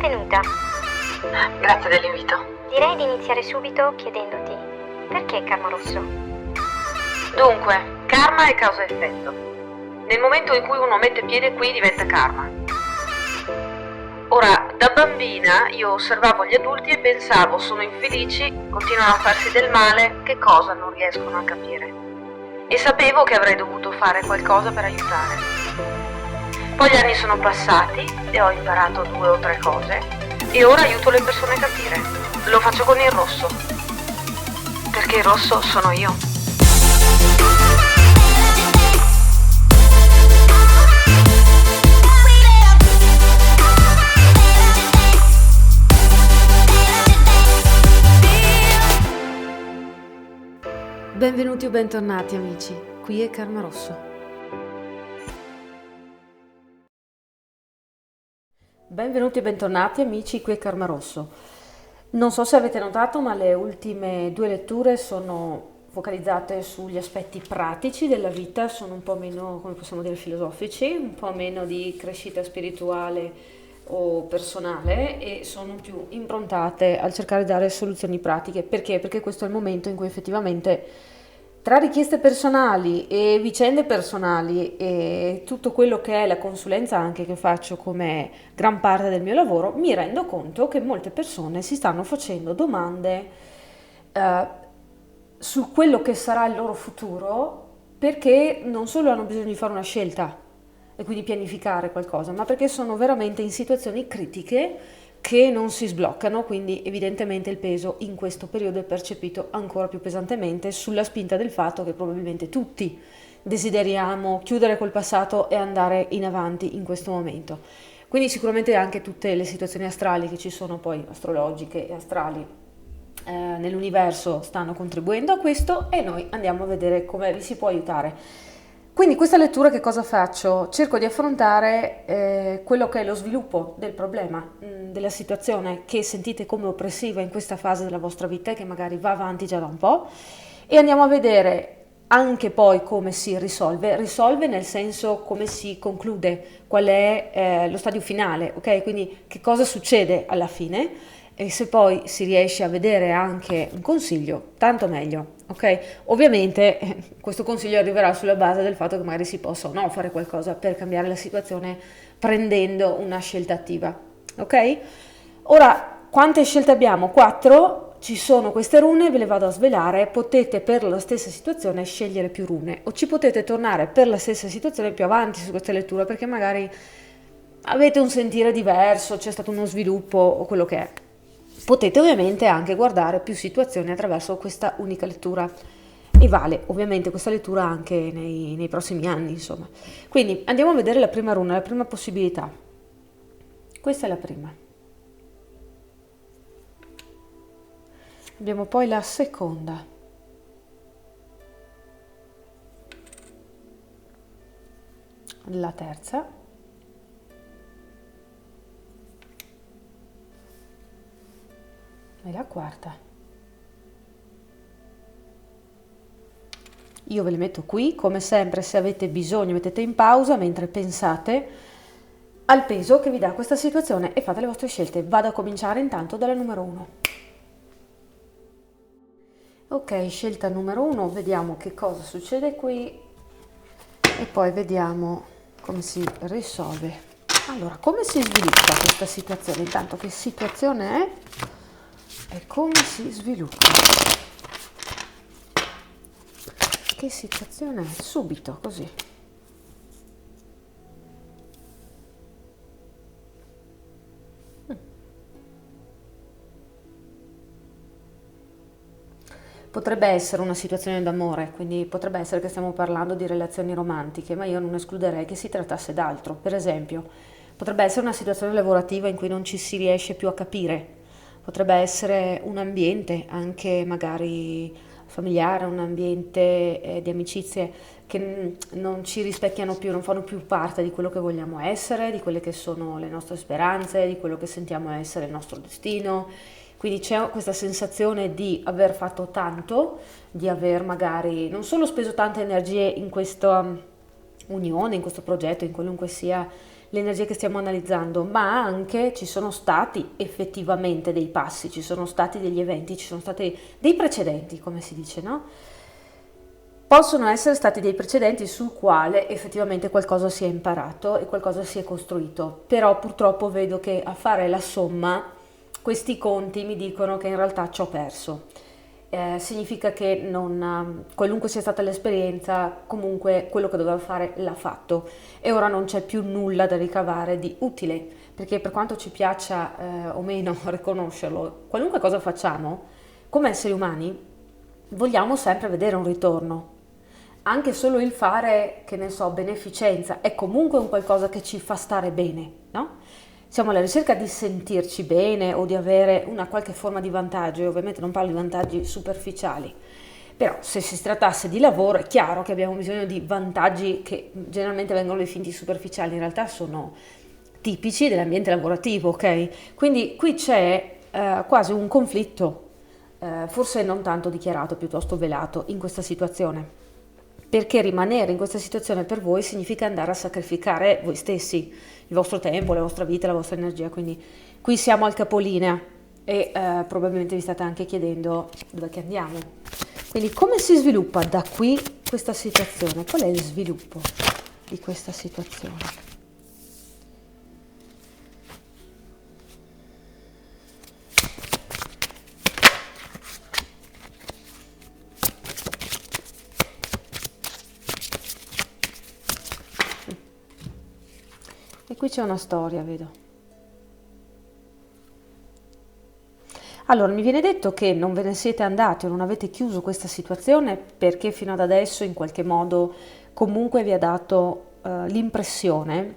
Benvenuta. Grazie dell'invito. Direi di iniziare subito chiedendoti perché Karma Rosso? Dunque, karma è causa e effetto. Nel momento in cui uno mette piede qui diventa karma. Ora, da bambina io osservavo gli adulti e pensavo, sono infelici, continuano a farsi del male, che cosa non riescono a capire. E sapevo che avrei dovuto fare qualcosa per aiutare. Poi gli anni sono passati e ho imparato 2 o 3 cose e ora aiuto le persone a capire. Lo faccio con il rosso, perché il rosso sono io. Benvenuti o bentornati amici, qui è Karma Rosso. Benvenuti e bentornati amici, qui è Karma Rosso. Non so se avete notato, ma le ultime 2 letture sono focalizzate sugli aspetti pratici della vita, sono un po' meno, come possiamo dire, filosofici, un po' meno di crescita spirituale o personale e sono più improntate al cercare di dare soluzioni pratiche. Perché? Perché questo è il momento in cui effettivamente tra richieste personali e vicende personali e tutto quello che è la consulenza anche che faccio come gran parte del mio lavoro, mi rendo conto che molte persone si stanno facendo domande su quello che sarà il loro futuro, perché non solo hanno bisogno di fare una scelta e quindi pianificare qualcosa, ma perché sono veramente in situazioni critiche che non si sbloccano, quindi evidentemente il peso in questo periodo è percepito ancora più pesantemente sulla spinta del fatto che probabilmente tutti desideriamo chiudere col passato e andare in avanti in questo momento. Quindi sicuramente anche tutte le situazioni astrali che ci sono poi, astrologiche e astrali, nell'universo stanno contribuendo a questo e noi andiamo a vedere come vi si può aiutare. Quindi questa lettura che cosa faccio? Cerco di affrontare quello che è lo sviluppo del problema, della situazione che sentite come oppressiva in questa fase della vostra vita e che magari va avanti già da un po', e andiamo a vedere anche poi come si risolve nel senso come si conclude, qual è lo stadio finale, ok? Quindi che cosa succede alla fine. E se poi si riesce a vedere anche un consiglio, tanto meglio, ok? Ovviamente questo consiglio arriverà sulla base del fatto che magari si possa o no fare qualcosa per cambiare la situazione prendendo una scelta attiva, ok? Ora, quante scelte abbiamo? 4, ci sono queste rune, ve le vado a svelare, potete per la stessa situazione scegliere più rune o ci potete tornare per la stessa situazione più avanti su questa lettura perché magari avete un sentire diverso, c'è stato uno sviluppo o quello che è. Potete ovviamente anche guardare più situazioni attraverso questa unica lettura e vale ovviamente questa lettura anche nei prossimi anni, insomma. Quindi andiamo a vedere la prima runa, la prima possibilità. Questa è la prima. Abbiamo poi la seconda. La terza. E la quarta. Io ve le metto qui, come sempre se avete bisogno mettete in pausa mentre pensate al peso che vi dà questa situazione e fate le vostre scelte. Vado a cominciare intanto dalla numero 1. Ok, scelta numero 1, vediamo che cosa succede qui e poi vediamo come si risolve. Allora, come si sviluppa questa situazione? Intanto che situazione è? E come si sviluppa? Che situazione è? Subito, così. Potrebbe essere una situazione d'amore, quindi potrebbe essere che stiamo parlando di relazioni romantiche, ma io non escluderei che si trattasse d'altro. Per esempio, potrebbe essere una situazione lavorativa in cui non ci si riesce più a capire. Potrebbe essere un ambiente anche magari familiare, un ambiente di amicizie che non ci rispecchiano più, non fanno più parte di quello che vogliamo essere, di quelle che sono le nostre speranze, di quello che sentiamo essere il nostro destino. Quindi c'è questa sensazione di aver fatto tanto, di aver magari non solo speso tante energie in questa unione, in questo progetto, in qualunque sia le energie che stiamo analizzando, ma anche ci sono stati effettivamente dei passi, ci sono stati degli eventi, ci sono stati dei precedenti, come si dice, no? Possono essere stati dei precedenti sul quale effettivamente qualcosa si è imparato e qualcosa si è costruito, però purtroppo vedo che a fare la somma questi conti mi dicono che in realtà ci ho perso. Significa che qualunque sia stata l'esperienza, comunque quello che doveva fare l'ha fatto e ora non c'è più nulla da ricavare di utile, perché per quanto ci piaccia o meno riconoscerlo, qualunque cosa facciamo, come esseri umani, vogliamo sempre vedere un ritorno. Anche solo il fare, che ne so, beneficenza è comunque un qualcosa che ci fa stare bene, no? Siamo alla ricerca di sentirci bene o di avere una qualche forma di vantaggio, e ovviamente non parlo di vantaggi superficiali, però se si trattasse di lavoro è chiaro che abbiamo bisogno di vantaggi che generalmente vengono definiti superficiali, in realtà sono tipici dell'ambiente lavorativo, ok? Quindi qui c'è quasi un conflitto, forse non tanto dichiarato, piuttosto velato in questa situazione. Perché rimanere in questa situazione per voi significa andare a sacrificare voi stessi, il vostro tempo, la vostra vita, la vostra energia, quindi qui siamo al capolinea e probabilmente vi state anche chiedendo dove che andiamo. Quindi come si sviluppa da qui questa situazione? Qual è il sviluppo di questa situazione? E qui c'è una storia, vedo. Allora, mi viene detto che non ve ne siete andati o non avete chiuso questa situazione perché fino ad adesso in qualche modo comunque vi ha dato l'impressione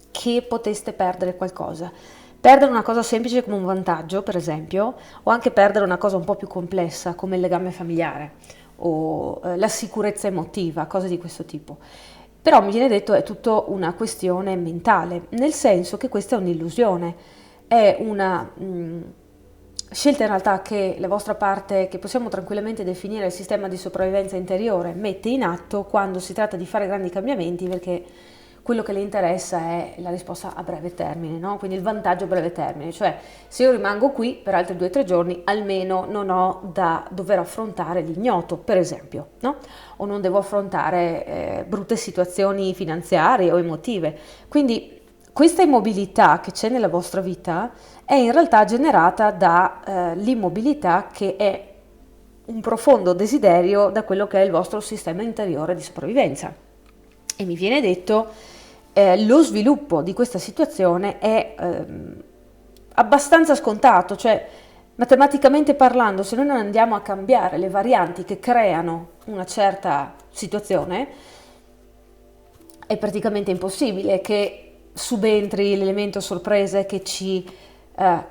che poteste perdere qualcosa. Perdere una cosa semplice come un vantaggio, per esempio, o anche perdere una cosa un po' più complessa come il legame familiare o la sicurezza emotiva, cose di questo tipo. Però mi viene detto è tutto una questione mentale, nel senso che questa è un'illusione, è una scelta in realtà che la vostra parte, che possiamo tranquillamente definire il sistema di sopravvivenza interiore, mette in atto quando si tratta di fare grandi cambiamenti, perché quello che le interessa è la risposta a breve termine, no? Quindi il vantaggio a breve termine, cioè se io rimango qui per altri 2 o 3 giorni almeno non ho da dover affrontare l'ignoto, per esempio, no? O non devo affrontare brutte situazioni finanziarie o emotive. Quindi questa immobilità che c'è nella vostra vita è in realtà generata dall'immobilità che è un profondo desiderio da quello che è il vostro sistema interiore di sopravvivenza. E mi viene detto lo sviluppo di questa situazione è abbastanza scontato, cioè matematicamente parlando, se noi non andiamo a cambiare le varianti che creano una certa situazione, è praticamente impossibile che subentri l'elemento sorpresa e che ci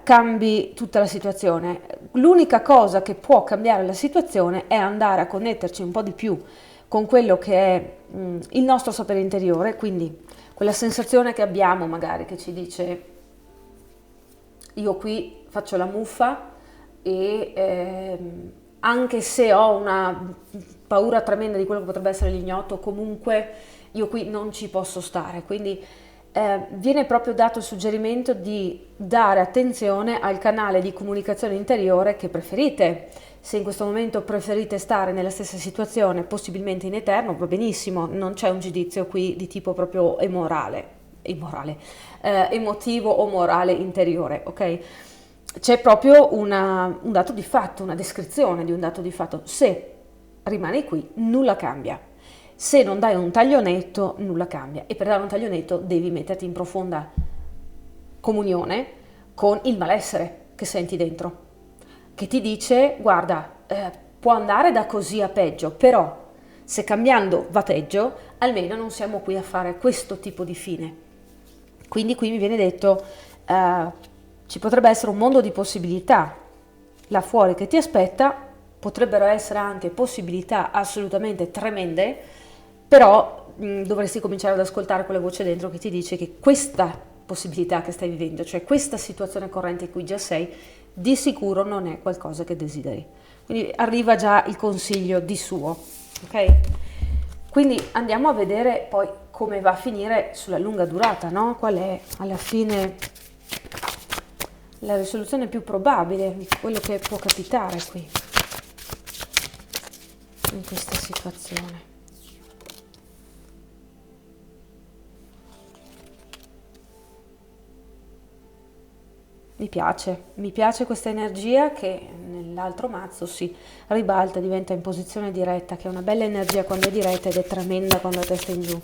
cambi tutta la situazione. L'unica cosa che può cambiare la situazione è andare a connetterci un po' di più con quello che è il nostro sapere interiore, quindi quella sensazione che abbiamo magari che ci dice io qui faccio la muffa e anche se ho una paura tremenda di quello che potrebbe essere l'ignoto, comunque io qui non ci posso stare, quindi viene proprio dato il suggerimento di dare attenzione al canale di comunicazione interiore che preferite. Se in questo momento preferite stare nella stessa situazione, possibilmente in eterno, va benissimo, non c'è un giudizio qui di tipo proprio emotivo o morale interiore, ok? C'è proprio un dato di fatto, una descrizione di un dato di fatto. Se rimani qui, nulla cambia. Se non dai un taglio netto, nulla cambia. E per dare un taglio netto devi metterti in profonda comunione con il malessere che senti dentro, che ti dice, guarda, può andare da così a peggio, però se cambiando va peggio, almeno non siamo qui a fare questo tipo di fine. Quindi qui mi viene detto, ci potrebbe essere un mondo di possibilità là fuori che ti aspetta, potrebbero essere anche possibilità assolutamente tremende, però dovresti cominciare ad ascoltare quella voce dentro che ti dice che questa possibilità che stai vivendo, cioè questa situazione corrente in cui già sei, di sicuro non è qualcosa che desideri. Quindi arriva già il consiglio di suo, ok? Quindi andiamo a vedere poi come va a finire sulla lunga durata, no? Qual è alla fine la risoluzione più probabile di quello che può capitare qui, in questa situazione. Mi piace questa energia che nell'altro mazzo si ribalta, diventa in posizione diretta, che è una bella energia quando è diretta ed è tremenda quando è testa in giù.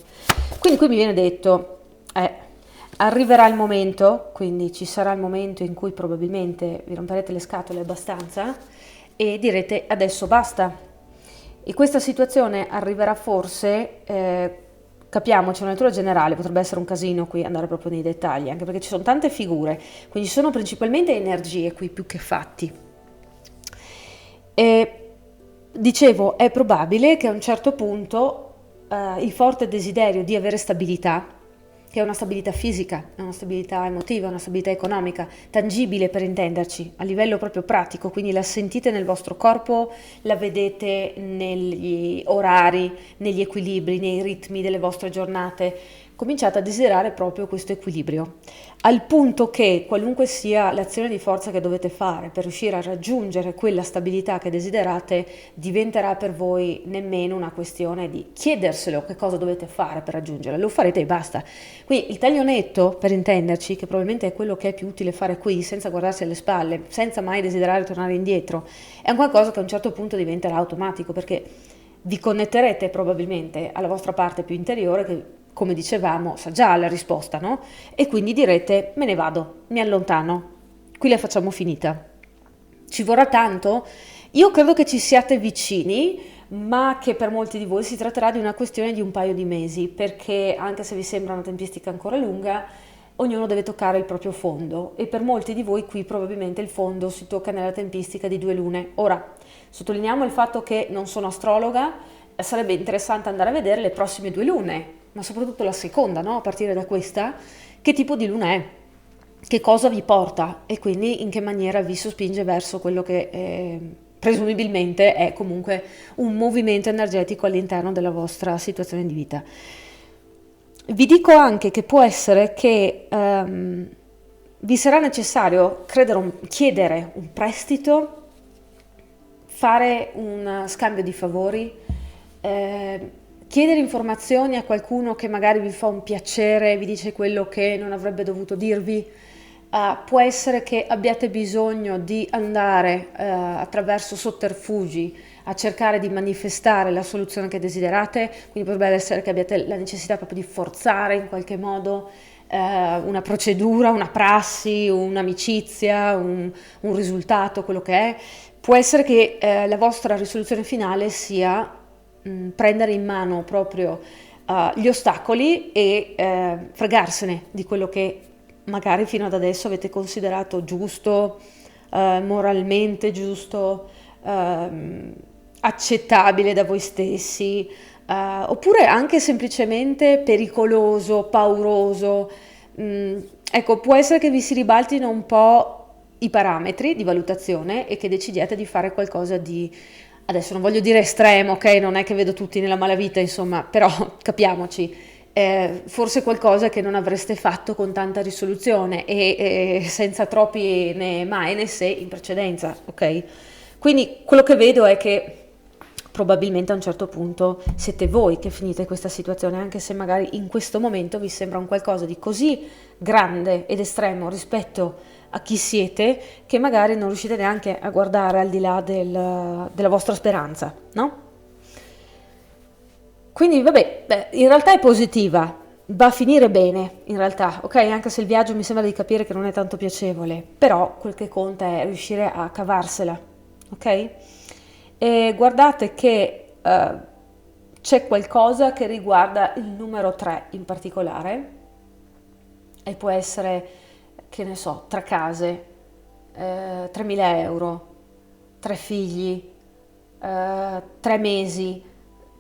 Quindi qui mi viene detto, arriverà il momento, quindi ci sarà il momento in cui probabilmente vi romperete le scatole abbastanza e direte adesso basta. E questa situazione arriverà forse, capiamoci, una lettura generale, potrebbe essere un casino qui andare proprio nei dettagli, anche perché ci sono tante figure, quindi ci sono principalmente energie qui più che fatti. E dicevo, è probabile che a un certo punto il forte desiderio di avere stabilità, che è una stabilità fisica, è una stabilità emotiva, una stabilità economica, tangibile per intenderci, a livello proprio pratico, quindi la sentite nel vostro corpo, la vedete negli orari, negli equilibri, nei ritmi delle vostre giornate, cominciate a desiderare proprio questo equilibrio, al punto che qualunque sia l'azione di forza che dovete fare per riuscire a raggiungere quella stabilità che desiderate, diventerà per voi nemmeno una questione di chiederselo che cosa dovete fare per raggiungerla, lo farete e basta. Quindi il taglio netto, per intenderci, che probabilmente è quello che è più utile fare qui, senza guardarsi alle spalle, senza mai desiderare tornare indietro, è un qualcosa che a un certo punto diventerà automatico, perché vi connetterete probabilmente alla vostra parte più interiore che, come dicevamo, sa già la risposta, no? E quindi direte, me ne vado, mi allontano, qui la facciamo finita. Ci vorrà tanto? Io credo che ci siate vicini, ma che per molti di voi si tratterà di una questione di un paio di mesi, perché anche se vi sembra una tempistica ancora lunga, ognuno deve toccare il proprio fondo e per molti di voi qui probabilmente il fondo si tocca nella tempistica di 2 lune. Ora, sottolineiamo il fatto che non sono astrologa, sarebbe interessante andare a vedere le prossime 2 lune, ma soprattutto la seconda, no? A partire da questa, che tipo di luna è, che cosa vi porta e quindi in che maniera vi sospinge verso quello che presumibilmente è comunque un movimento energetico all'interno della vostra situazione di vita. Vi dico anche che può essere che vi sarà necessario chiedere un prestito, fare un scambio di favori, chiedere informazioni a qualcuno che magari vi fa un piacere, vi dice quello che non avrebbe dovuto dirvi. Può essere che abbiate bisogno di andare attraverso sotterfugi a cercare di manifestare la soluzione che desiderate, quindi potrebbe essere che abbiate la necessità proprio di forzare in qualche modo una procedura, una prassi, un'amicizia, un risultato, quello che è. Può essere che la vostra risoluzione finale sia prendere in mano proprio gli ostacoli e fregarsene di quello che magari fino ad adesso avete considerato giusto, moralmente giusto, accettabile da voi stessi, oppure anche semplicemente pericoloso, pauroso. Ecco, può essere che vi si ribaltino un po' i parametri di valutazione e che decidiate di fare qualcosa di, adesso non voglio dire estremo, ok? Non è che vedo tutti nella malavita, insomma, però capiamoci. Forse qualcosa che non avreste fatto con tanta risoluzione e senza troppi né mai né se in precedenza, ok? Quindi quello che vedo è che probabilmente a un certo punto siete voi che finite questa situazione, anche se magari in questo momento vi sembra un qualcosa di così grande ed estremo rispetto a chi siete che magari non riuscite neanche a guardare al di là della vostra speranza, no? Quindi vabbè, in realtà è positiva, va a finire bene in realtà, ok? Anche se il viaggio mi sembra di capire che non è tanto piacevole, però quel che conta è riuscire a cavarsela, ok? E guardate che c'è qualcosa che riguarda il numero 3 in particolare e può essere, che ne so, 3 case, 3.000 euro, 3 figli, 3 mesi,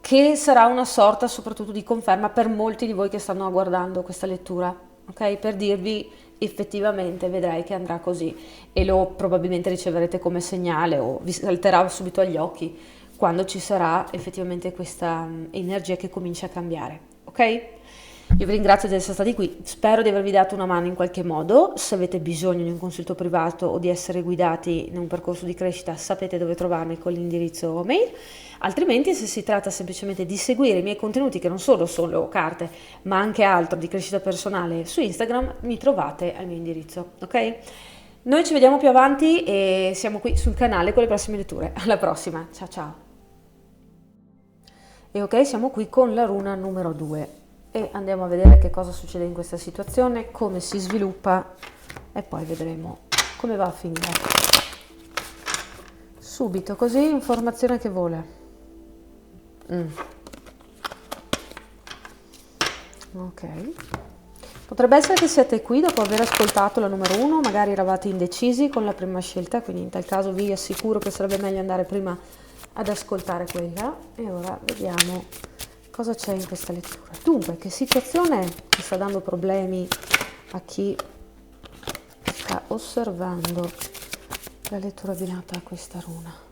che sarà una sorta soprattutto di conferma per molti di voi che stanno guardando questa lettura, ok? Per dirvi effettivamente vedrai che andrà così e lo probabilmente riceverete come segnale o vi salterà subito agli occhi quando ci sarà effettivamente questa energia che comincia a cambiare, ok? Io vi ringrazio di essere stati qui, spero di avervi dato una mano in qualche modo. Se avete bisogno di un consulto privato o di essere guidati in un percorso di crescita, sapete dove trovarmi con l'indirizzo mail. Altrimenti, se si tratta semplicemente di seguire i miei contenuti, che non solo sono carte, ma anche altro di crescita personale su Instagram, mi trovate al mio indirizzo, ok? Noi ci vediamo più avanti e siamo qui sul canale con le prossime letture. Alla prossima, ciao ciao! E ok, siamo qui con la runa numero 2 e andiamo a vedere che cosa succede in questa situazione, come si sviluppa e poi vedremo come va a finire. Subito così, informazione che vuole. Ok. Potrebbe essere che siate qui dopo aver ascoltato la numero 1, magari eravate indecisi con la prima scelta, quindi in tal caso vi assicuro che sarebbe meglio andare prima ad ascoltare quella. E ora vediamo cosa c'è in questa lettura. Dunque, che situazione sta dando problemi a chi sta osservando la lettura abbinata a questa runa?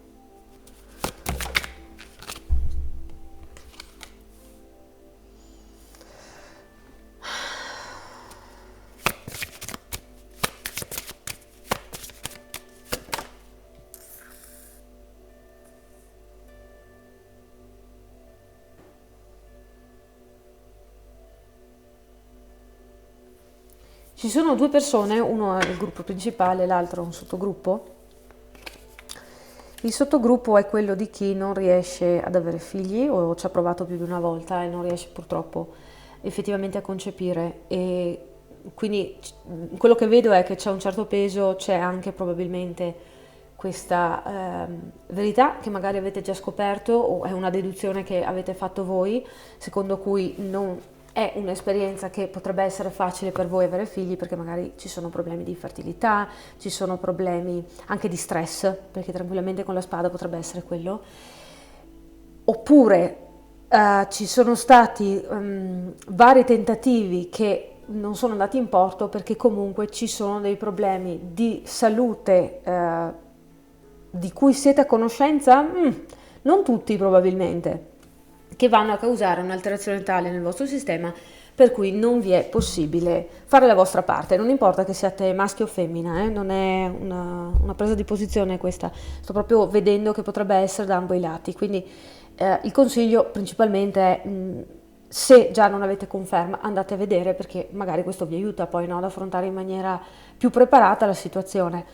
Ci sono due persone, uno è il gruppo principale, l'altro è un sottogruppo. Il sottogruppo è quello di chi non riesce ad avere figli o ci ha provato più di una volta e non riesce purtroppo effettivamente a concepire, e quindi quello che vedo è che c'è un certo peso, c'è anche probabilmente questa verità che magari avete già scoperto o è una deduzione che avete fatto voi, secondo cui non è un'esperienza che potrebbe essere facile per voi avere figli, perché magari ci sono problemi di infertilità, ci sono problemi anche di stress, perché tranquillamente con la spada potrebbe essere quello, oppure ci sono stati vari tentativi che non sono andati in porto perché comunque ci sono dei problemi di salute di cui siete a conoscenza, non tutti probabilmente, che vanno a causare un'alterazione tale nel vostro sistema per cui non vi è possibile fare la vostra parte. Non importa che siate maschio o femmina, non è una presa di posizione questa, sto proprio vedendo che potrebbe essere da ambo i lati, quindi il consiglio principalmente è, se già non avete conferma, andate a vedere, perché magari questo vi aiuta poi, no, ad affrontare in maniera più preparata la situazione.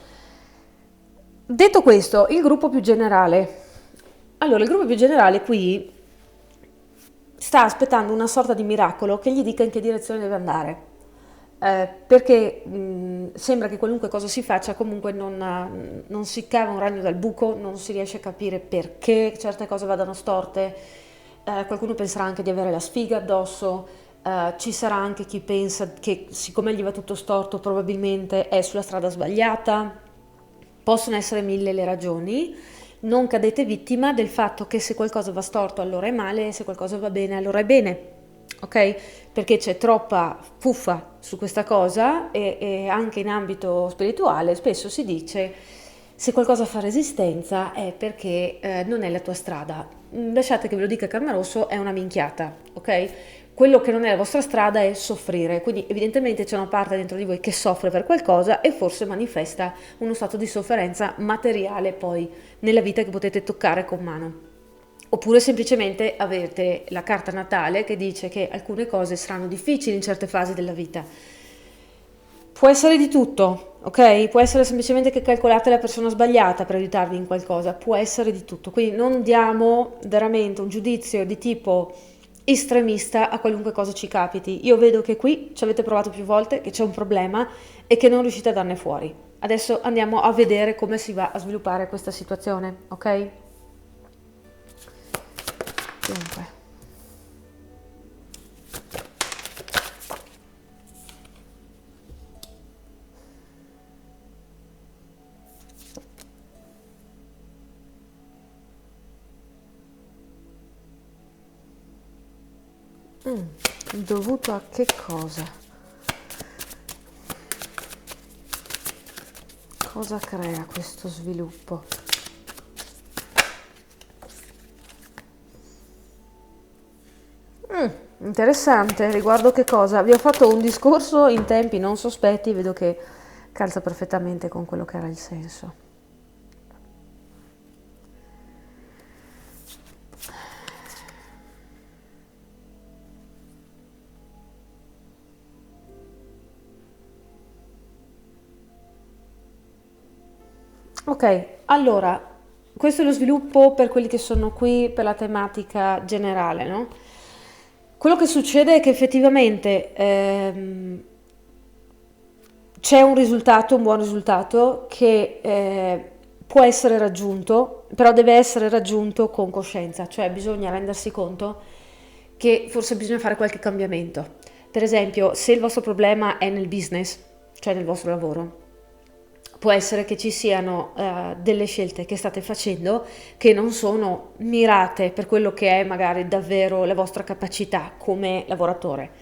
Detto questo, il gruppo più generale. Allora, il gruppo più generale qui sta aspettando una sorta di miracolo che gli dica in che direzione deve andare, perché sembra che qualunque cosa si faccia comunque non si cava un ragno dal buco, non si riesce a capire perché certe cose vadano storte. Qualcuno penserà anche di avere la sfiga addosso, ci sarà anche chi pensa che siccome gli va tutto storto probabilmente è sulla strada sbagliata. Possono essere mille le ragioni. Non cadete vittima del fatto che se qualcosa va storto allora è male, se qualcosa va bene allora è bene, ok? Perché c'è troppa fuffa su questa cosa, e anche in ambito spirituale spesso si dice se qualcosa fa resistenza è perché non è la tua strada. Lasciate che ve lo dica Karma Rosso, è una minchiata, ok? Quello che non è la vostra strada è soffrire, quindi evidentemente c'è una parte dentro di voi che soffre per qualcosa e forse manifesta uno stato di sofferenza materiale poi nella vita che potete toccare con mano. Oppure semplicemente avete la carta natale che dice che alcune cose saranno difficili in certe fasi della vita. Può essere di tutto, ok? Può essere semplicemente che calcolate la persona sbagliata per aiutarvi in qualcosa, può essere di tutto. Quindi non diamo veramente un giudizio di tipo estremista a qualunque cosa ci capiti. Io vedo che qui ci avete provato più volte, che c'è un problema e che non riuscite a darne fuori. Adesso andiamo a vedere come si va a sviluppare questa situazione, ok? Dunque. Dovuto a che cosa? Cosa crea questo sviluppo? Interessante, riguardo che cosa? Vi ho fatto un discorso in tempi non sospetti, vedo che calza perfettamente con quello che era il senso. Ok, allora, questo è lo sviluppo per quelli che sono qui per la tematica generale, no? Quello che succede è che effettivamente c'è un risultato, un buon risultato che può essere raggiunto, però deve essere raggiunto con coscienza, cioè bisogna rendersi conto che forse bisogna fare qualche cambiamento. Per esempio, se il vostro problema è nel business, cioè nel vostro lavoro, può essere che ci siano delle scelte che state facendo che non sono mirate per quello che è magari davvero la vostra capacità come lavoratore,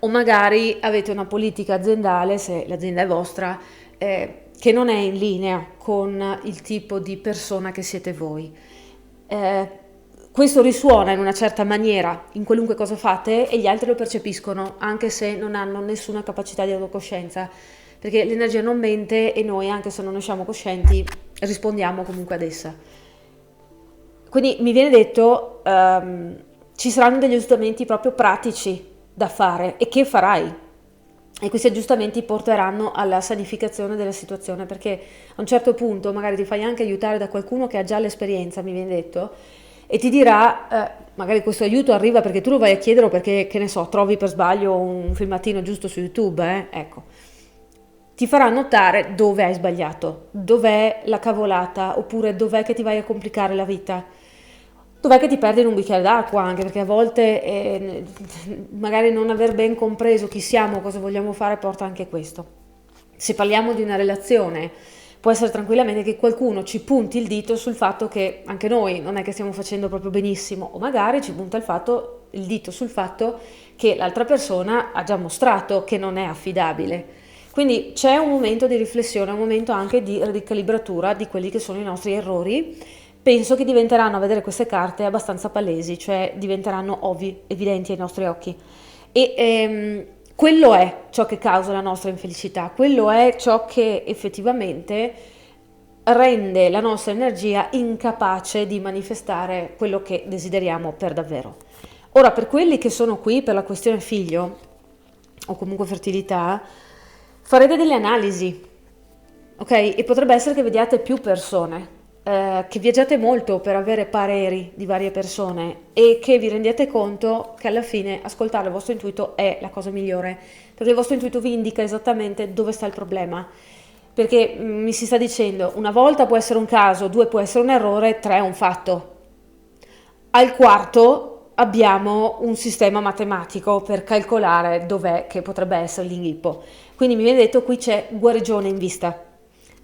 o magari avete una politica aziendale, se l'azienda è vostra, che non è in linea con il tipo di persona che siete voi. Questo risuona in una certa maniera in qualunque cosa fate e gli altri lo percepiscono anche se non hanno nessuna capacità di autocoscienza, perché l'energia non mente e noi, anche se non ne siamo coscienti, rispondiamo comunque ad essa. Quindi mi viene detto ci saranno degli aggiustamenti proprio pratici da fare e che farai, e questi aggiustamenti porteranno alla sanificazione della situazione, perché a un certo punto magari ti fai anche aiutare da qualcuno che ha già l'esperienza, mi viene detto, e ti dirà magari questo aiuto arriva perché tu lo vai a chiedere o perché, che ne so, trovi per sbaglio un filmatino giusto su YouTube, ecco. Ti farà notare dove hai sbagliato, dov'è la cavolata, oppure dov'è che ti vai a complicare la vita, dov'è che ti perdi in un bicchiere d'acqua, anche perché a volte magari non aver ben compreso chi siamo, cosa vogliamo fare, porta anche questo. Se parliamo di una relazione, può essere tranquillamente che qualcuno ci punti il dito sul fatto che anche noi non è che stiamo facendo proprio benissimo, o magari ci punta il dito sul fatto che l'altra persona ha già mostrato che non è affidabile. Quindi c'è un momento di riflessione, un momento anche di ricalibratura di quelli che sono i nostri errori. Penso che diventeranno, a vedere queste carte, abbastanza palesi, cioè diventeranno ovvi, evidenti ai nostri occhi. E quello è ciò che causa la nostra infelicità, quello è ciò che effettivamente rende la nostra energia incapace di manifestare quello che desideriamo per davvero. Ora, per quelli che sono qui per la questione figlio, o comunque fertilità, farete delle analisi, ok? E potrebbe essere che vediate più persone, che viaggiate molto per avere pareri di varie persone e che vi rendiate conto che alla fine ascoltare il vostro intuito è la cosa migliore, perché il vostro intuito vi indica esattamente dove sta il problema. Perché mi si sta dicendo, una volta può essere un caso, due può essere un errore, tre è un fatto. Al quarto abbiamo un sistema matematico per calcolare dov'è che potrebbe essere l'inghippo. Quindi mi viene detto qui c'è guarigione in vista.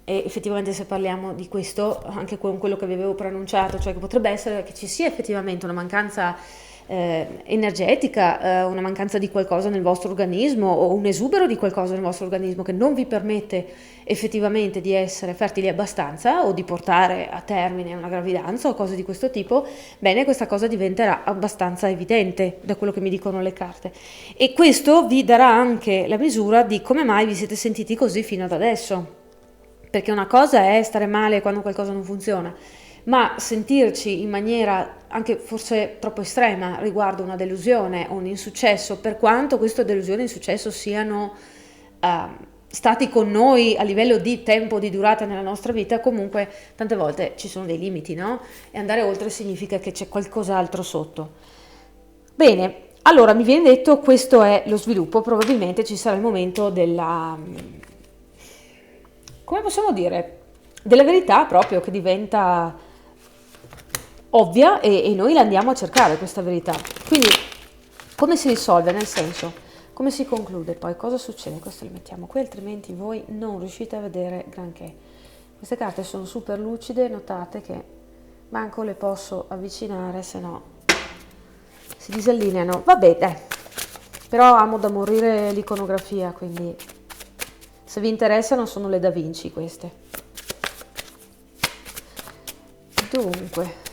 E effettivamente se parliamo di questo, anche con quello che vi avevo preannunciato, cioè che potrebbe essere che ci sia effettivamente una mancanza energetica, una mancanza di qualcosa nel vostro organismo o un esubero di qualcosa nel vostro organismo che non vi permette effettivamente di essere fertili abbastanza o di portare a termine una gravidanza o cose di questo tipo, bene, questa cosa diventerà abbastanza evidente da quello che mi dicono le carte. E questo vi darà anche la misura di come mai vi siete sentiti così fino ad adesso. Perché una cosa è stare male quando qualcosa non funziona, ma sentirci in maniera anche forse troppo estrema riguardo una delusione o un insuccesso, per quanto queste delusioni e insuccesso siano stati con noi a livello di tempo di durata nella nostra vita, comunque tante volte ci sono dei limiti, no? E andare oltre significa che c'è qualcos'altro sotto. Bene, allora mi viene detto questo è lo sviluppo, probabilmente ci sarà il momento della... come possiamo dire, della verità proprio che diventa ovvia e noi la andiamo a cercare questa verità. Quindi come si risolve? Nel senso, come si conclude poi? Cosa succede? Questo lo mettiamo qui, altrimenti voi non riuscite a vedere granché. Queste carte sono super lucide, notate che manco le posso avvicinare, se no si disallineano. Vabbè, dai, però amo da morire l'iconografia, quindi... se vi interessano sono le Da Vinci queste. Dunque,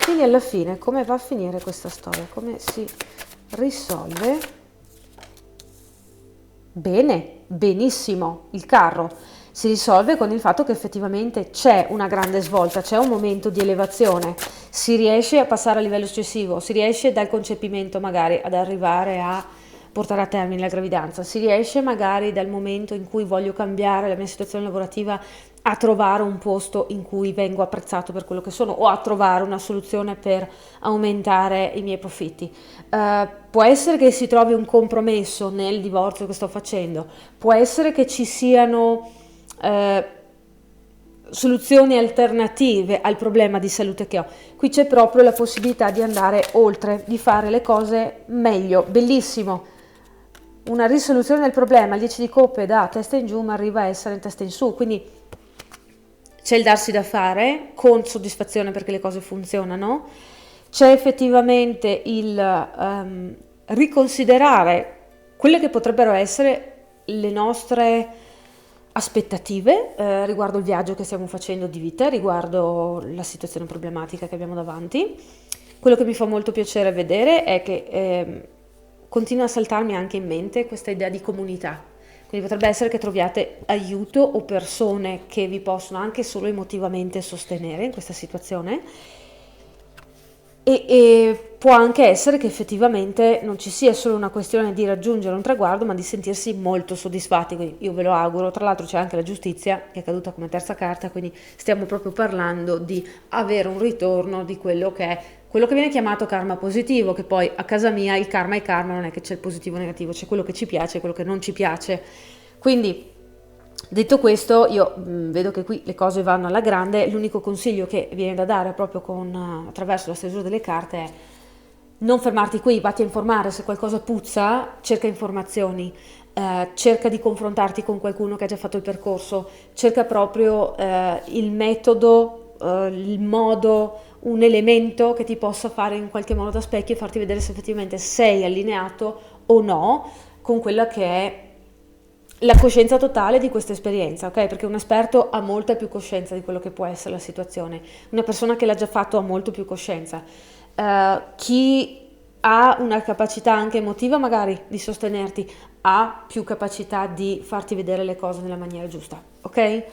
Quindi alla fine come va a finire questa storia? Come si risolve? Bene, benissimo, il carro si risolve con il fatto che effettivamente c'è una grande svolta, c'è un momento di elevazione, si riesce a passare a livello successivo, si riesce dal concepimento magari ad arrivare a portare a termine la gravidanza, si riesce magari dal momento in cui voglio cambiare la mia situazione lavorativa a trovare un posto in cui vengo apprezzato per quello che sono o a trovare una soluzione per aumentare i miei profitti. Può essere che si trovi un compromesso nel divorzio che sto facendo, può essere che ci siano soluzioni alternative al problema di salute che ho. Qui c'è proprio la possibilità di andare oltre, di fare le cose meglio, bellissimo. Una risoluzione del problema, il 10 di coppe da testa in giù ma arriva a essere in testa in su, quindi c'è il darsi da fare con soddisfazione perché le cose funzionano, c'è effettivamente il riconsiderare quelle che potrebbero essere le nostre aspettative riguardo il viaggio che stiamo facendo di vita, riguardo la situazione problematica che abbiamo davanti. Quello che mi fa molto piacere vedere è che continua a saltarmi anche in mente questa idea di comunità. Quindi potrebbe essere che troviate aiuto o persone che vi possono anche solo emotivamente sostenere in questa situazione. E può anche essere che effettivamente non ci sia solo una questione di raggiungere un traguardo, ma di sentirsi molto soddisfatti. Quindi io ve lo auguro. Tra l'altro c'è anche la giustizia che è caduta come terza carta, quindi stiamo proprio parlando di avere un ritorno di quello che è quello che viene chiamato karma positivo, che poi a casa mia il karma è karma, non è che c'è il positivo o negativo, c'è quello che ci piace e quello che non ci piace. Quindi detto questo, io vedo che qui le cose vanno alla grande. L'unico consiglio che viene da dare proprio attraverso la stesura delle carte è non fermarti qui, vatti a informare. Se qualcosa puzza, cerca informazioni, cerca di confrontarti con qualcuno che ha già fatto il percorso, cerca proprio il metodo, il modo, un elemento che ti possa fare in qualche modo da specchio e farti vedere se effettivamente sei allineato o no con quella che è la coscienza totale di questa esperienza, ok? Perché un esperto ha molta più coscienza di quello che può essere la situazione, una persona che l'ha già fatto ha molto più coscienza. Chi ha una capacità anche emotiva magari di sostenerti, ha più capacità di farti vedere le cose nella maniera giusta, ok?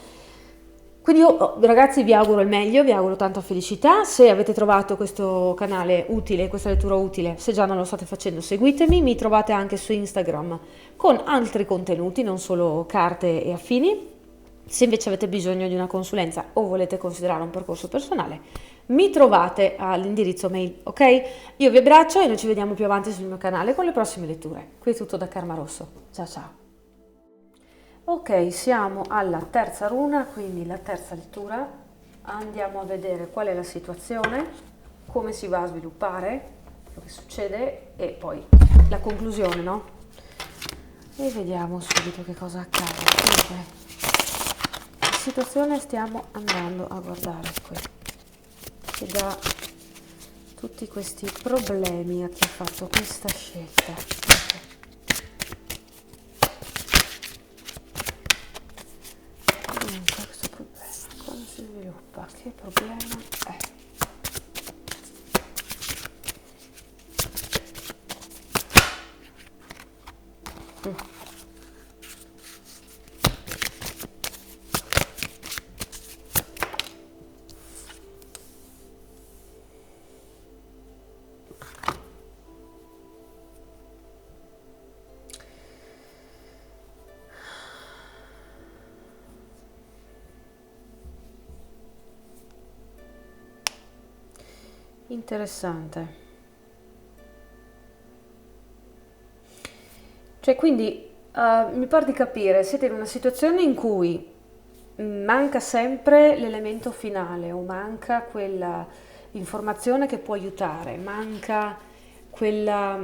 Quindi io ragazzi vi auguro il meglio, vi auguro tanta felicità. Se avete trovato questo canale utile, questa lettura utile, se già non lo state facendo seguitemi, mi trovate anche su Instagram con altri contenuti, non solo carte e affini. Se invece avete bisogno di una consulenza o volete considerare un percorso personale, mi trovate all'indirizzo mail, ok? Io vi abbraccio e noi ci vediamo più avanti sul mio canale con le prossime letture. Qui è tutto da Karma Rosso, ciao ciao! Ok, siamo alla terza runa, quindi la terza lettura. Andiamo a vedere qual è la situazione, come si va a sviluppare, quello che succede e poi la conclusione, no? E vediamo subito che cosa accade. Dunque, che situazione stiamo andando a guardare qui? Che dà tutti questi problemi a chi ha fatto questa scelta. Ok. Questo problema come si sviluppa? Che problema è? Interessante. Cioè, quindi mi pare di capire, siete in una situazione in cui manca sempre l'elemento finale o manca quella informazione che può aiutare, manca quella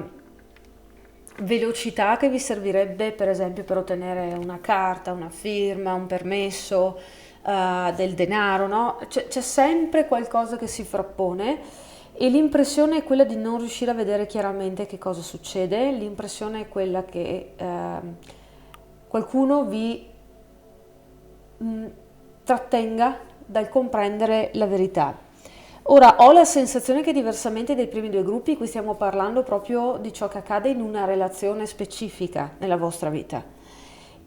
velocità che vi servirebbe per esempio per ottenere una carta, una firma, un permesso, del denaro, no? C'è sempre qualcosa che si frappone. E l'impressione è quella di non riuscire a vedere chiaramente che cosa succede, l'impressione è quella che qualcuno vi trattenga dal comprendere la verità. Ora, ho la sensazione che diversamente dai primi due gruppi, qui stiamo parlando proprio di ciò che accade in una relazione specifica nella vostra vita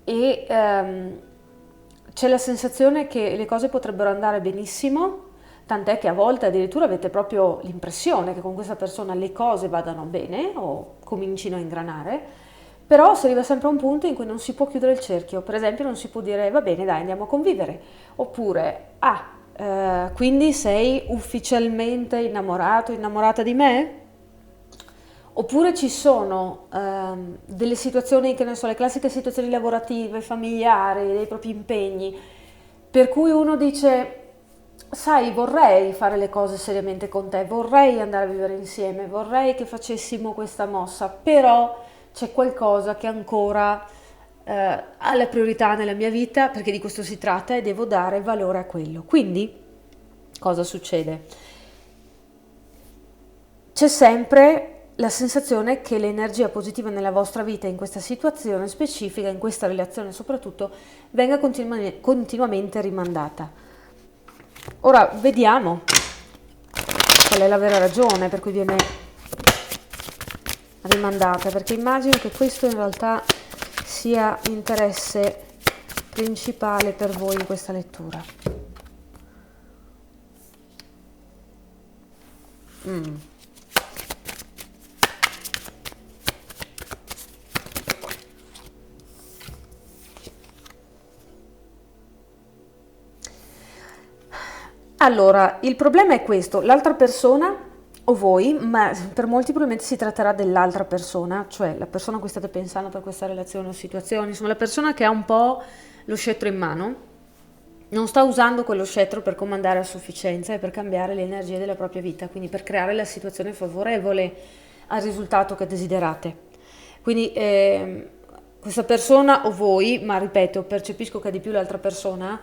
e c'è la sensazione che le cose potrebbero andare benissimo, tant'è che a volte addirittura avete proprio l'impressione che con questa persona le cose vadano bene o comincino a ingranare, però si arriva sempre a un punto in cui non si può chiudere il cerchio. Per esempio non si può dire va bene dai andiamo a convivere, oppure quindi sei ufficialmente innamorato, innamorata di me? Oppure ci sono delle situazioni, che ne so, le classiche situazioni lavorative, familiari, dei propri impegni, per cui uno dice, sai, vorrei fare le cose seriamente con te, vorrei andare a vivere insieme, vorrei che facessimo questa mossa, però c'è qualcosa che ancora ha la priorità nella mia vita, perché di questo si tratta e devo dare valore a quello. Quindi, cosa succede? C'è sempre la sensazione che l'energia positiva nella vostra vita in questa situazione specifica, in questa relazione soprattutto, venga continuamente rimandata. Ora vediamo qual è la vera ragione per cui viene rimandata, perché immagino che questo in realtà sia l'interesse principale per voi in questa lettura. Allora, il problema è questo, l'altra persona o voi, ma per molti probabilmente si tratterà dell'altra persona, cioè la persona a cui state pensando per questa relazione o situazione, insomma la persona che ha un po' lo scettro in mano, non sta usando quello scettro per comandare a sufficienza e per cambiare le energie della propria vita, quindi per creare la situazione favorevole al risultato che desiderate. Quindi questa persona o voi, ma ripeto, percepisco che è di più l'altra persona,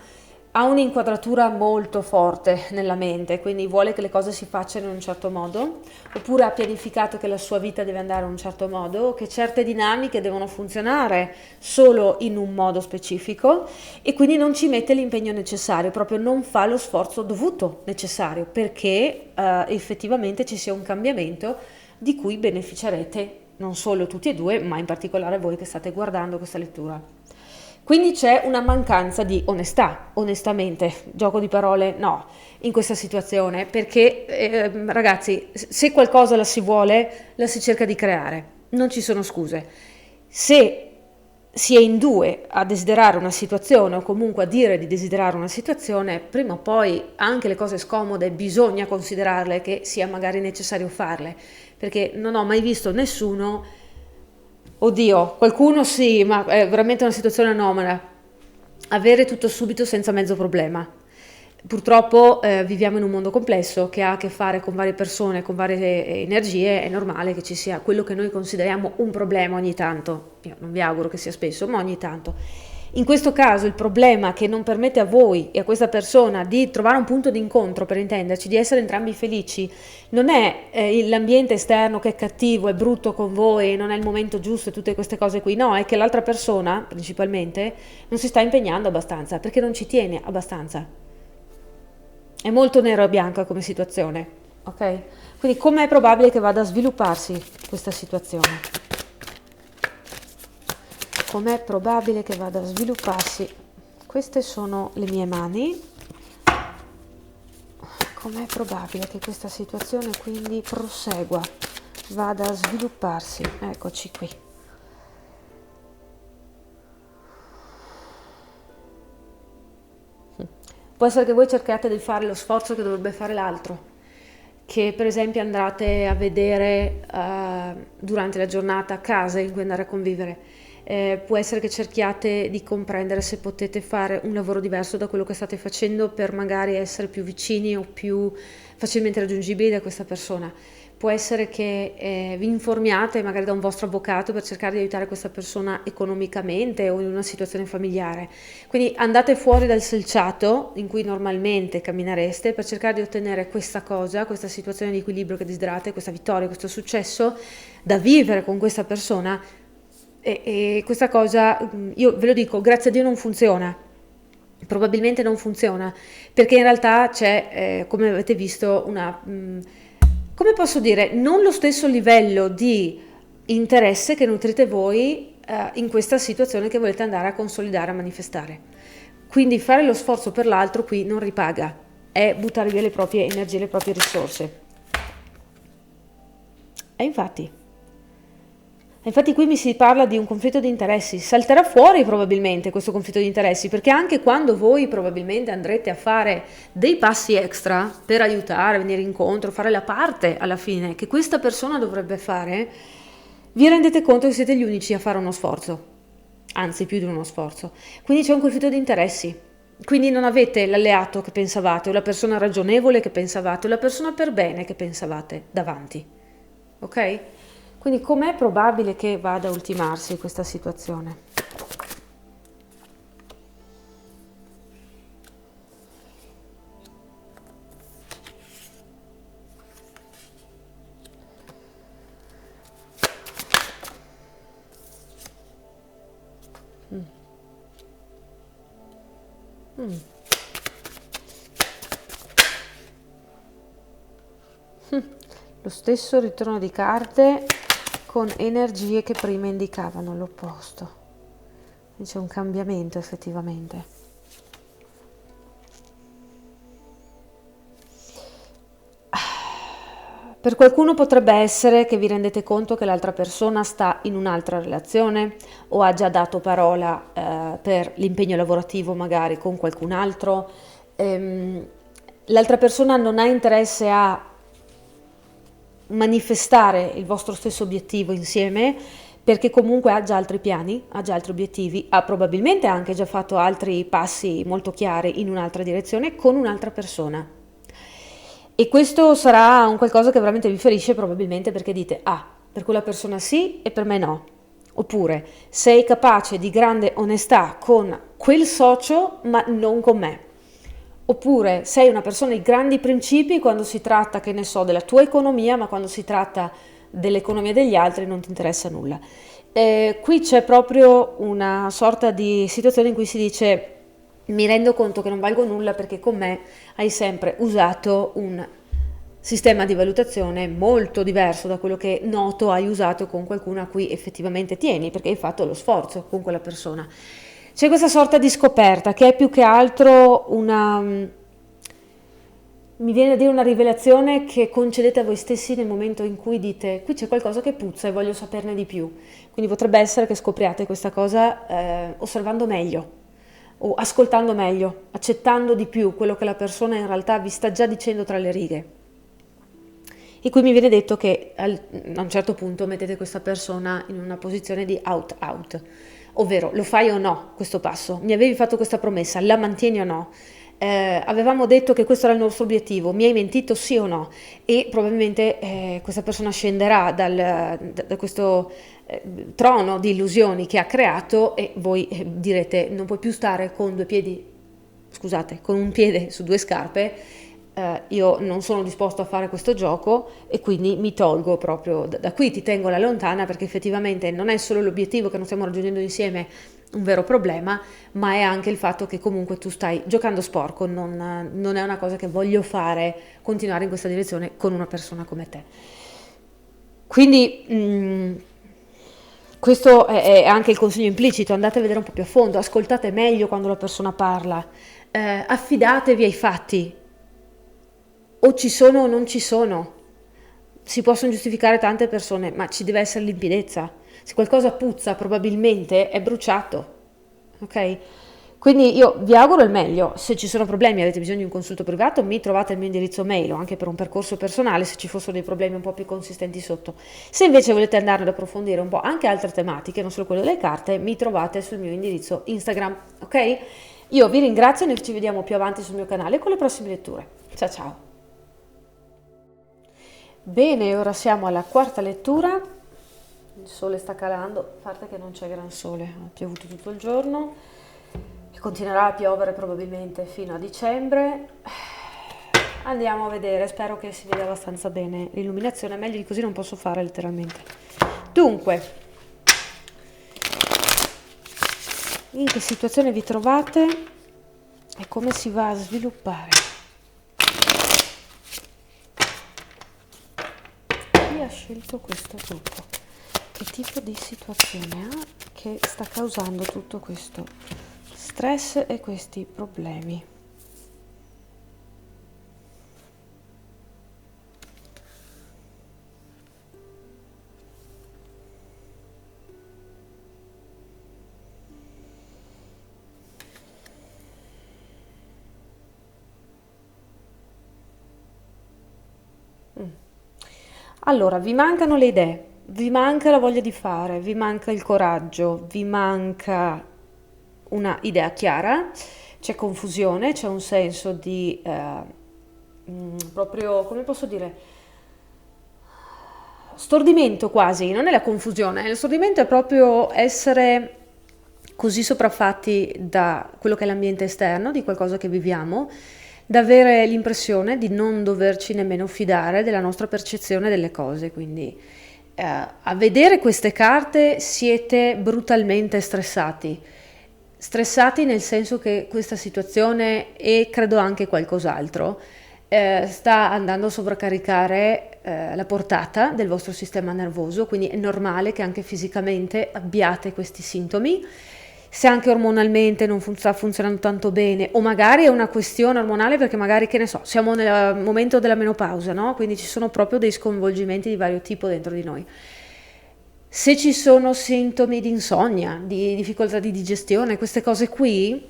ha un'inquadratura molto forte nella mente, quindi vuole che le cose si facciano in un certo modo, oppure ha pianificato che la sua vita deve andare in un certo modo, che certe dinamiche devono funzionare solo in un modo specifico e quindi non ci mette l'impegno necessario, proprio non fa lo sforzo dovuto necessario perché effettivamente ci sia un cambiamento di cui beneficerete non solo tutti e due, ma in particolare voi che state guardando questa lettura. Quindi c'è una mancanza di onestà, onestamente, gioco di parole no, in questa situazione, perché ragazzi, se qualcosa la si vuole, la si cerca di creare, non ci sono scuse. Se si è in due a desiderare una situazione o comunque a dire di desiderare una situazione, prima o poi anche le cose scomode bisogna considerarle che sia magari necessario farle, perché non ho mai visto nessuno. Oddio, qualcuno sì, ma è veramente una situazione anomala. Avere tutto subito senza mezzo problema. Purtroppo viviamo in un mondo complesso che ha a che fare con varie persone, con varie energie, è normale che ci sia quello che noi consideriamo un problema ogni tanto. Io non vi auguro che sia spesso, ma ogni tanto. In questo caso il problema che non permette a voi e a questa persona di trovare un punto di incontro, per intenderci, di essere entrambi felici, non è l'ambiente esterno che è cattivo, è brutto con voi, non è il momento giusto e tutte queste cose qui, no, è che l'altra persona, principalmente, non si sta impegnando abbastanza, perché non ci tiene abbastanza. È molto nero e bianco come situazione, ok? Quindi com'è probabile che vada a svilupparsi questa situazione? Com'è probabile che vada a svilupparsi? Queste sono le mie mani. Com'è probabile che questa situazione quindi prosegua, vada a svilupparsi? Eccoci qui. Può essere che voi cerchiate di fare lo sforzo che dovrebbe fare l'altro, che per esempio andate a vedere durante la giornata case in cui andare a convivere. Può essere che cerchiate di comprendere se potete fare un lavoro diverso da quello che state facendo per magari essere più vicini o più facilmente raggiungibili da questa persona. Può essere che vi informiate magari da un vostro avvocato per cercare di aiutare questa persona economicamente o in una situazione familiare. Quindi andate fuori dal selciato in cui normalmente camminereste per cercare di ottenere questa cosa, questa situazione di equilibrio che desiderate, questa vittoria, questo successo da vivere con questa persona. E questa cosa, io ve lo dico, grazie a Dio non funziona. probabilmente non funziona, perché in realtà c'è, come avete visto, come posso dire, non lo stesso livello di interesse che nutrite voi in questa situazione che volete andare a consolidare, a manifestare. Quindi fare lo sforzo per l'altro qui non ripaga, è buttare via le proprie energie, le proprie risorse. E infatti qui mi si parla di un conflitto di interessi, salterà fuori probabilmente questo conflitto di interessi, perché anche quando voi probabilmente andrete a fare dei passi extra per aiutare, venire incontro, fare la parte alla fine che questa persona dovrebbe fare, vi rendete conto che siete gli unici a fare uno sforzo, anzi più di uno sforzo. Quindi c'è un conflitto di interessi, quindi non avete l'alleato che pensavate, o la persona ragionevole che pensavate, o la persona per bene che pensavate davanti, ok? Quindi com'è probabile che vada a ultimarsi questa situazione? Lo stesso ritorno di carte con energie che prima indicavano l'opposto. Quindi c'è un cambiamento effettivamente. Per qualcuno potrebbe essere che vi rendete conto che l'altra persona sta in un'altra relazione o ha già dato parola per l'impegno lavorativo magari con qualcun altro. L'altra persona non ha interesse a manifestare il vostro stesso obiettivo insieme perché comunque ha già altri piani, ha già altri obiettivi, ha probabilmente anche già fatto altri passi molto chiari in un'altra direzione con un'altra persona. E questo sarà un qualcosa che veramente vi ferisce probabilmente perché dite, per quella persona sì e per me no. Oppure sei capace di grande onestà con quel socio ma non con me. Oppure sei una persona di grandi principi quando si tratta, che ne so, della tua economia, ma quando si tratta dell'economia degli altri non ti interessa nulla. Qui c'è proprio una sorta di situazione in cui si dice mi rendo conto che non valgo nulla perché con me hai sempre usato un sistema di valutazione molto diverso da quello che noto hai usato con qualcuno a cui effettivamente tieni, perché hai fatto lo sforzo con quella persona. C'è questa sorta di scoperta che è più che altro mi viene a dire una rivelazione che concedete a voi stessi nel momento in cui dite qui c'è qualcosa che puzza e voglio saperne di più. Quindi potrebbe essere che scopriate questa cosa osservando meglio o ascoltando meglio, accettando di più quello che la persona in realtà vi sta già dicendo tra le righe. E qui mi viene detto che a un certo punto mettete questa persona in una posizione di out, ovvero lo fai o no questo passo, mi avevi fatto questa promessa, la mantieni o no? Avevamo detto che questo era il nostro obiettivo, mi hai mentito sì o no? E probabilmente questa persona scenderà da questo trono di illusioni che ha creato e voi direte non puoi più stare con con un piede su due scarpe, io non sono disposto a fare questo gioco e quindi mi tolgo proprio da qui, ti tengo alla lontana perché effettivamente non è solo l'obiettivo che non stiamo raggiungendo insieme un vero problema, ma è anche il fatto che comunque tu stai giocando sporco, non è una cosa che voglio fare, continuare in questa direzione con una persona come te. Quindi questo è anche il consiglio implicito, andate a vedere un po' più a fondo, ascoltate meglio quando la persona parla, affidatevi ai fatti, o ci sono o non ci sono. Si possono giustificare tante persone, ma ci deve essere limpidezza. Se qualcosa puzza probabilmente è bruciato, ok? Quindi io vi auguro il meglio. Se ci sono problemi, avete bisogno di un consulto privato, mi trovate il mio indirizzo mail o anche per un percorso personale se ci fossero dei problemi un po' più consistenti sotto. Se invece volete andare ad approfondire un po' anche altre tematiche, non solo quelle delle carte, mi trovate sul mio indirizzo Instagram, ok? Io vi ringrazio e noi ci vediamo più avanti sul mio canale con le prossime letture. Ciao ciao! Bene, ora siamo alla quarta lettura. Il sole sta calando, a parte che non c'è gran sole, ha piovuto tutto il giorno e continuerà a piovere probabilmente fino a dicembre. Andiamo a vedere, spero che si veda abbastanza bene l'illuminazione, meglio di così non posso fare letteralmente. Dunque, in che situazione vi trovate? e come si va a sviluppare. Chi ha scelto questo gruppo? Che tipo di situazione ha che sta causando tutto questo stress e questi problemi? Allora, vi mancano le idee, vi manca la voglia di fare, vi manca il coraggio, vi manca una idea chiara, c'è confusione, c'è un senso di proprio, come posso dire, stordimento quasi, non è la confusione, lo stordimento è proprio essere così sopraffatti da quello che è l'ambiente esterno, di qualcosa che viviamo, da avere l'impressione di non doverci nemmeno fidare della nostra percezione delle cose. Quindi a vedere queste carte siete brutalmente stressati. Stressati nel senso che questa situazione e credo anche qualcos'altro sta andando a sovraccaricare la portata del vostro sistema nervoso, quindi è normale che anche fisicamente abbiate questi sintomi. Se anche ormonalmente non sta funzionando tanto bene, o magari è una questione ormonale perché magari, che ne so, siamo nel momento della menopausa, no? Quindi ci sono proprio dei sconvolgimenti di vario tipo dentro di noi. Se ci sono sintomi di insonnia, di difficoltà di digestione, queste cose qui,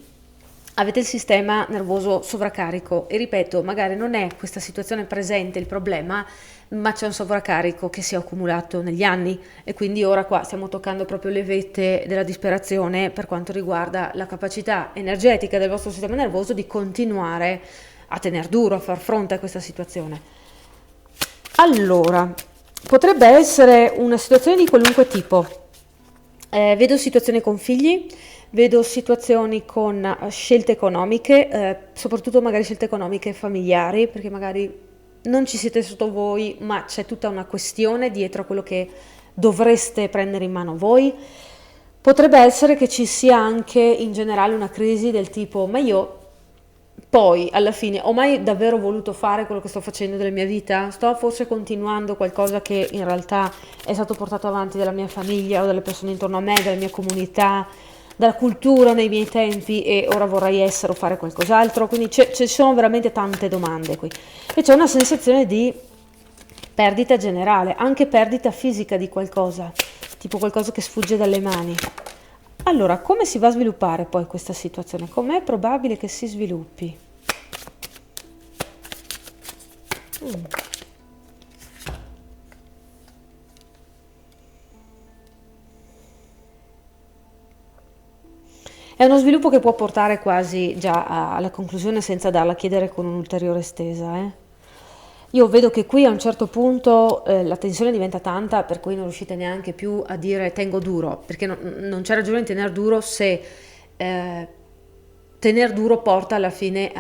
avete il sistema nervoso sovraccarico e ripeto, magari non è questa situazione presente il problema, ma c'è un sovraccarico che si è accumulato negli anni e quindi ora qua stiamo toccando proprio le vette della disperazione per quanto riguarda la capacità energetica del vostro sistema nervoso di continuare a tener duro, a far fronte a questa situazione. Allora, potrebbe essere una situazione di qualunque tipo. Vedo situazioni con figli, vedo situazioni con scelte economiche, soprattutto magari scelte economiche familiari, perché magari non ci siete sotto voi, ma c'è tutta una questione dietro a quello che dovreste prendere in mano voi. Potrebbe essere che ci sia anche in generale una crisi del tipo, ma io poi alla fine ho mai davvero voluto fare quello che sto facendo della mia vita? Sto forse continuando qualcosa che in realtà è stato portato avanti dalla mia famiglia o dalle persone intorno a me, dalla mia comunità, dalla cultura nei miei tempi e ora vorrei essere o fare qualcos'altro, quindi ci sono veramente tante domande qui e c'è una sensazione di perdita generale, anche perdita fisica di qualcosa, tipo qualcosa che sfugge dalle mani. Allora, come si va a sviluppare poi questa situazione? Com'è probabile che si sviluppi? È uno sviluppo che può portare quasi già alla conclusione senza darla a chiedere con un'ulteriore estesa. Io vedo che qui a un certo punto la tensione diventa tanta per cui non riuscite neanche più a dire tengo duro, perché non c'è ragione di tener duro se tener duro porta alla fine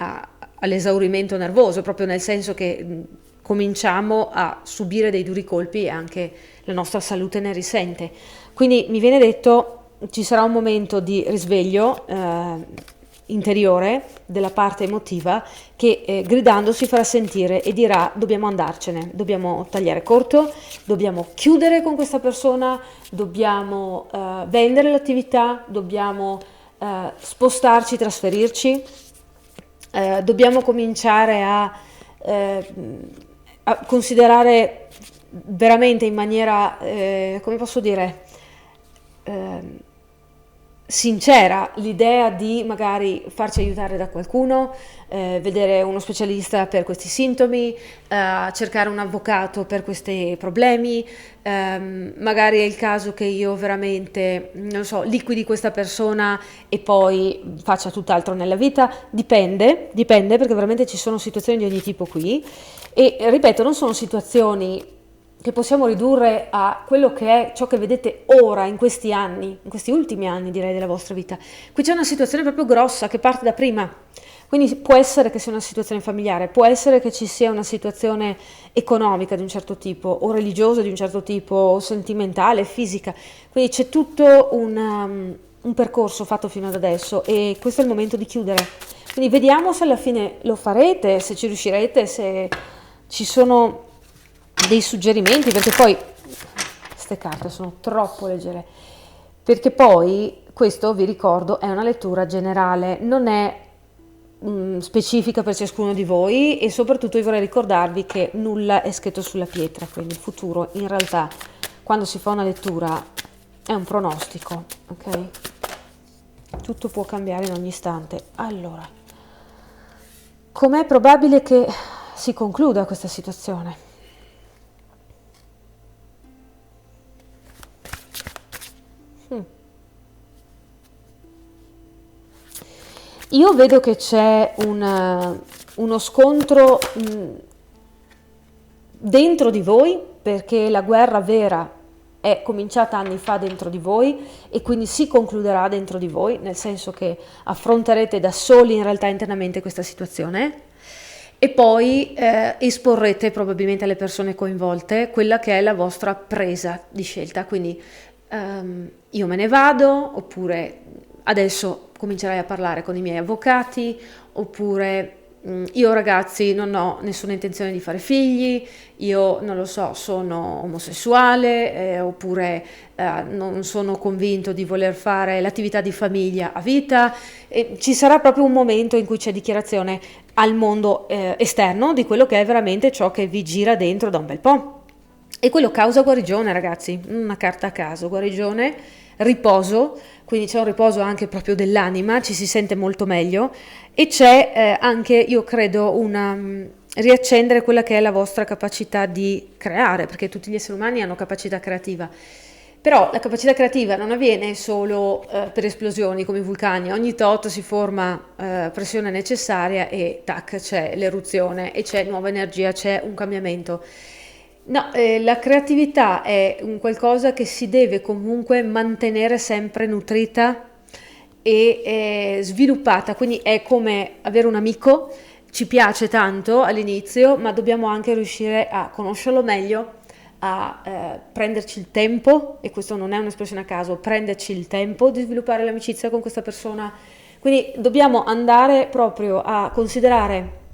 all'esaurimento nervoso, proprio nel senso che cominciamo a subire dei duri colpi e anche la nostra salute ne risente. Quindi mi viene detto ci sarà un momento di risveglio interiore della parte emotiva che gridando si farà sentire e dirà dobbiamo andarcene, dobbiamo tagliare corto, dobbiamo chiudere con questa persona, dobbiamo vendere l'attività, dobbiamo spostarci, trasferirci, dobbiamo cominciare a considerare veramente in maniera, come posso dire, sincera l'idea di magari farci aiutare da qualcuno, vedere uno specialista per questi sintomi, cercare un avvocato per questi problemi, magari è il caso che io veramente, non so, liquidi questa persona e poi faccia tutt'altro nella vita, dipende perché veramente ci sono situazioni di ogni tipo qui e ripeto, non sono situazioni che possiamo ridurre a quello che è ciò che vedete ora, in questi anni, in questi ultimi anni direi della vostra vita. Qui c'è una situazione proprio grossa che parte da prima, quindi può essere che sia una situazione familiare, può essere che ci sia una situazione economica di un certo tipo, o religiosa di un certo tipo, o sentimentale, fisica, quindi c'è tutto un percorso fatto fino ad adesso e questo è il momento di chiudere. Quindi vediamo se alla fine lo farete, se ci riuscirete, se ci sono dei suggerimenti, perché poi queste carte sono troppo leggere, perché poi questo, vi ricordo, è una lettura generale, non è specifica per ciascuno di voi, e soprattutto io vorrei ricordarvi che nulla è scritto sulla pietra, quindi il futuro in realtà quando si fa una lettura è un pronostico, ok? Tutto può cambiare in ogni istante. Allora, com'è probabile che si concluda questa situazione? Io vedo che c'è uno scontro dentro di voi, perché la guerra vera è cominciata anni fa dentro di voi e quindi si concluderà dentro di voi, nel senso che affronterete da soli in realtà internamente questa situazione e poi esporrete probabilmente alle persone coinvolte quella che è la vostra presa di scelta, quindi io me ne vado, oppure adesso comincerai a parlare con i miei avvocati, oppure io ragazzi non ho nessuna intenzione di fare figli, io non lo so, sono omosessuale, oppure non sono convinto di voler fare l'attività di famiglia a vita. E ci sarà proprio un momento in cui c'è dichiarazione al mondo esterno di quello che è veramente ciò che vi gira dentro da un bel po'. E quello causa guarigione, ragazzi, una carta a caso, guarigione, riposo, quindi c'è un riposo anche proprio dell'anima, ci si sente molto meglio e c'è anche, io credo, una riaccendere quella che è la vostra capacità di creare, perché tutti gli esseri umani hanno capacità creativa. Però la capacità creativa non avviene solo per esplosioni come i vulcani, ogni tot si forma pressione necessaria e tac, c'è l'eruzione e c'è nuova energia, c'è un cambiamento. No, la creatività è un qualcosa che si deve comunque mantenere sempre nutrita e sviluppata, quindi è come avere un amico, ci piace tanto all'inizio, ma dobbiamo anche riuscire a conoscerlo meglio, a prenderci il tempo, e questo non è un'espressione a caso, prenderci il tempo di sviluppare l'amicizia con questa persona, quindi dobbiamo andare proprio a considerare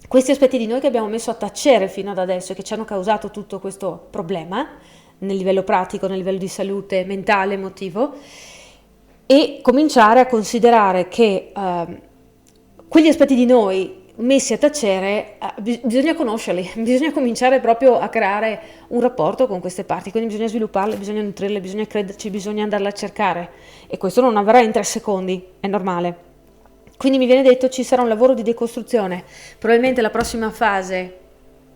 questi aspetti di noi che abbiamo messo a tacere fino ad adesso e che ci hanno causato tutto questo problema nel livello pratico, nel livello di salute mentale, emotivo, e cominciare a considerare che quegli aspetti di noi messi a tacere bisogna conoscerli, bisogna cominciare proprio a creare un rapporto con queste parti, quindi bisogna svilupparle, bisogna nutrirle, bisogna crederci, bisogna andarle a cercare, e questo non avverrà in 3 secondi, è normale. Quindi mi viene detto ci sarà un lavoro di decostruzione, probabilmente la prossima fase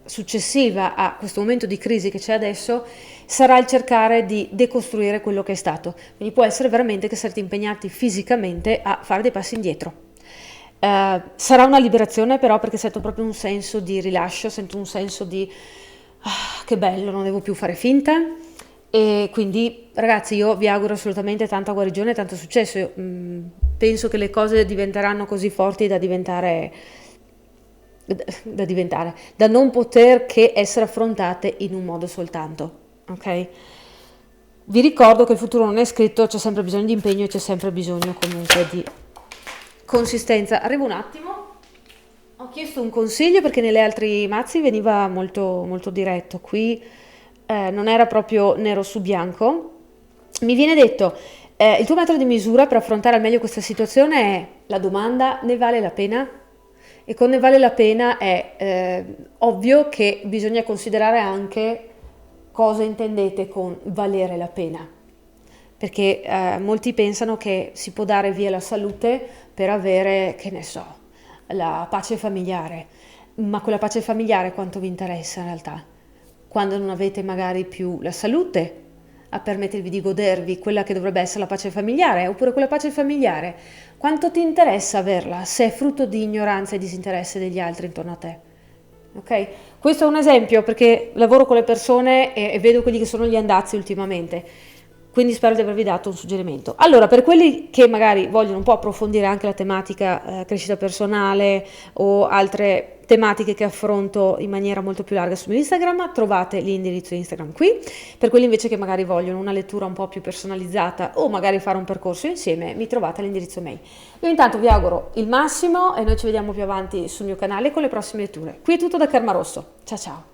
successiva a questo momento di crisi che c'è adesso sarà il cercare di decostruire quello che è stato, quindi può essere veramente che sarete impegnati fisicamente a fare dei passi indietro. Sarà una liberazione però, perché sento proprio un senso di rilascio, sento un senso di che bello, non devo più fare finta. E quindi ragazzi io vi auguro assolutamente tanta guarigione e tanto successo. Io, penso che le cose diventeranno così forti da non poter che essere affrontate in un modo soltanto, ok? Vi ricordo che il futuro non è scritto, c'è sempre bisogno di impegno e c'è sempre bisogno comunque di consistenza. Arrivo un attimo, ho chiesto un consiglio perché nelle altri mazzi veniva molto, molto diretto, qui non era proprio nero su bianco. Mi viene detto il tuo metro di misura per affrontare al meglio questa situazione è la domanda: ne vale la pena? E con ne vale la pena è ovvio che bisogna considerare anche cosa intendete con valere la pena, perché molti pensano che si può dare via la salute per avere, che ne so, la pace familiare, ma quella pace familiare quanto vi interessa in realtà? Quando non avete magari più la salute a permettervi di godervi quella che dovrebbe essere la pace familiare, oppure quella pace familiare, quanto ti interessa averla se è frutto di ignoranza e disinteresse degli altri intorno a te? Ok? Questo è un esempio perché lavoro con le persone e vedo quelli che sono gli andazzi ultimamente. Quindi spero di avervi dato un suggerimento. Allora, per quelli che magari vogliono un po' approfondire anche la tematica crescita personale o altre tematiche che affronto in maniera molto più larga su Instagram, trovate l'indirizzo Instagram qui. Per quelli invece che magari vogliono una lettura un po' più personalizzata o magari fare un percorso insieme, mi trovate l'indirizzo mail. Io intanto vi auguro il massimo e noi ci vediamo più avanti sul mio canale con le prossime letture. Qui è tutto da Karma Rosso. Ciao ciao!